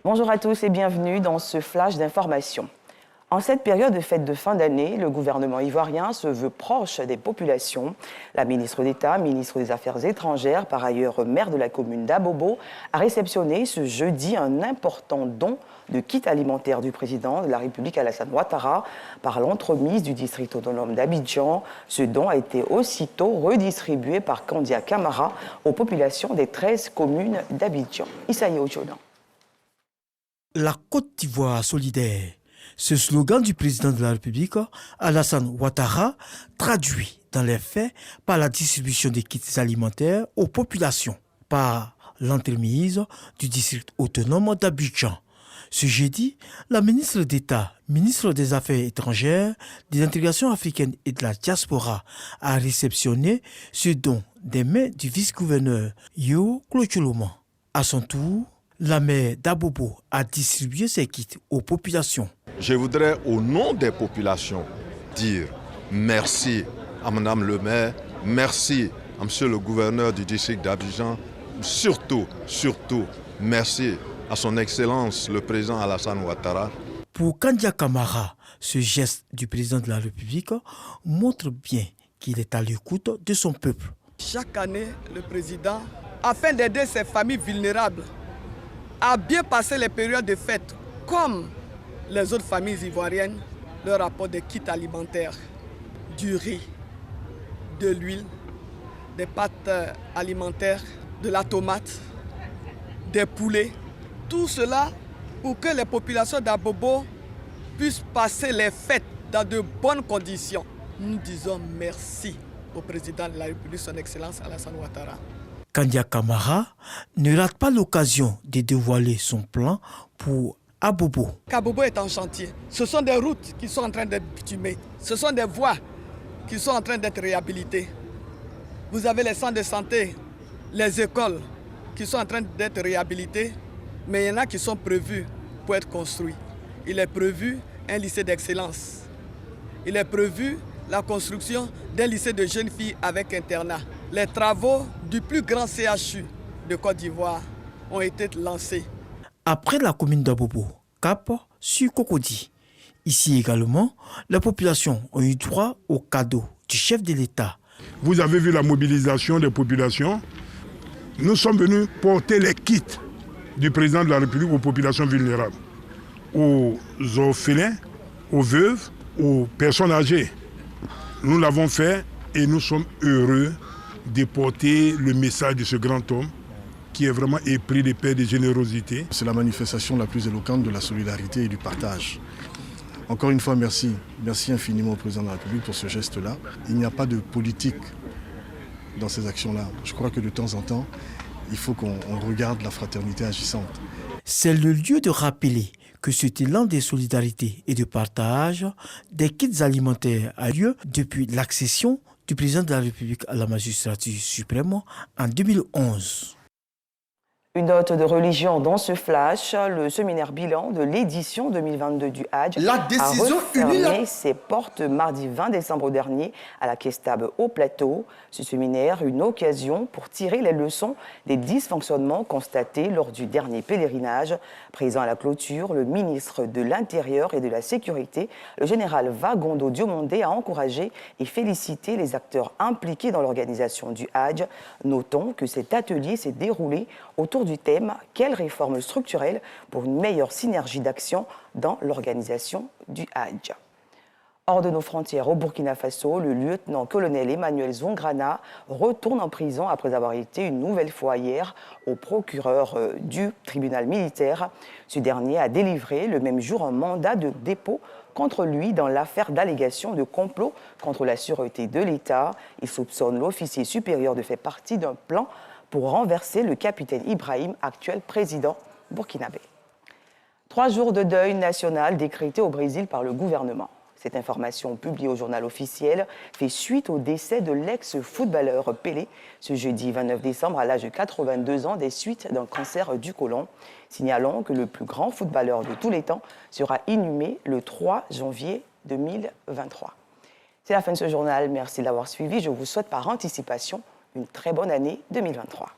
Bonjour à tous et bienvenue dans ce flash d'information. En cette période de fête de fin d'année, le gouvernement ivoirien se veut proche des populations. La ministre d'État, ministre des Affaires étrangères, par ailleurs maire de la commune d'Abobo, a réceptionné ce jeudi un important don de kits alimentaires du président de la République Alassane Ouattara par l'entremise du district autonome d'Abidjan. Ce don a été aussitôt redistribué par Kandia Camara aux populations des 13 communes d'Abidjan. Issaïe Ojodan. La Côte d'Ivoire solidaire. Ce slogan du président de la République, Alassane Ouattara, traduit dans les faits par la distribution des kits alimentaires aux populations, par l'entremise du district autonome d'Abidjan. Ce jeudi, la ministre d'État, ministre des Affaires étrangères, des intégrations africaines et de la diaspora a réceptionné ce don des mains du vice-gouverneur Yo Clocholoma. À son tour, la maire d'Abobo a distribué ses kits aux populations. Je voudrais, au nom des populations, dire merci à Mme le maire, merci à Monsieur le gouverneur du district d'Abidjan, surtout, merci à son Excellence le président Alassane Ouattara. Pour Kandia Camara, ce geste du président de la République montre bien qu'il est à l'écoute de son peuple. Chaque année, le président, afin d'aider ces familles vulnérables, a bien passé les périodes de fête, comme les autres familles ivoiriennes, leur apporte des kits alimentaires, du riz, de l'huile, des pâtes alimentaires, de la tomate, des poulets. Tout cela pour que les populations d'Abobo puissent passer les fêtes dans de bonnes conditions. Nous disons merci au président de la République, son Excellence Alassane Ouattara. Kandia Camara ne rate pas l'occasion de dévoiler son plan pour Abobo. Abobo est en chantier. Ce sont des routes qui sont en train d'être bitumées. Ce sont des voies qui sont en train d'être réhabilitées. Vous avez les centres de santé, les écoles qui sont en train d'être réhabilitées, mais il y en a qui sont prévus pour être construits. Il est prévu un lycée d'excellence. Il est prévu la construction d'un lycée de jeunes filles avec internat. Les travaux du plus grand CHU de Côte d'Ivoire ont été lancés. Après la commune d'Abobo, Cap sur Cocody. Ici également, la population a eu droit au cadeau du chef de l'État. Vous avez vu la mobilisation des populations. Nous sommes venus porter les kits du président de la République aux populations vulnérables, aux orphelins, aux veuves, aux personnes âgées. Nous l'avons fait et nous sommes heureux de porter le message de ce grand homme qui est vraiment épris de paix et de générosité. C'est la manifestation la plus éloquente de la solidarité et du partage. Encore une fois, merci. Merci infiniment au président de la République pour ce geste-là. Il n'y a pas de politique dans ces actions-là. Je crois que de temps en temps, il faut qu'on regarde la fraternité agissante. C'est le lieu de rappeler que cet élan de solidarité et de partage des kits alimentaires a lieu depuis l'accession du président de la République à la magistrature suprême en 2011. Une note de religion dans ce flash, le séminaire bilan de l'édition 2022 du Hadj a refermé ses portes mardi 20 décembre dernier à la Kestab au Plateau. Ce séminaire, une occasion pour tirer les leçons des dysfonctionnements constatés lors du dernier pèlerinage. Présent à la clôture, le ministre de l'Intérieur et de la Sécurité, le général Vagondo Diomondé, a encouragé et félicité les acteurs impliqués dans l'organisation du Hadj. Notons que cet atelier s'est déroulé autour du thème « Quelles réformes structurelles pour une meilleure synergie d'action dans l'organisation du Hadj ». Hors de nos frontières, au Burkina Faso, le lieutenant-colonel Emmanuel Zongrana retourne en prison après avoir été une nouvelle fois hier au procureur du tribunal militaire. Ce dernier a délivré le même jour un mandat de dépôt contre lui dans l'affaire d'allégation de complot contre la sûreté de l'État. Il soupçonne l'officier supérieur de faire partie d'un plan pour renverser le capitaine Ibrahim, actuel président burkinabé. 3 jours de deuil national décrétés au Brésil par le gouvernement. Cette information publiée au journal officiel fait suite au décès de l'ex-footballeur Pelé ce jeudi 29 décembre à l'âge de 82 ans des suites d'un cancer du côlon. Signalons que le plus grand footballeur de tous les temps sera inhumé le 3 janvier 2023. C'est la fin de ce journal. Merci de l'avoir suivi. Je vous souhaite par anticipation une très bonne année 2023.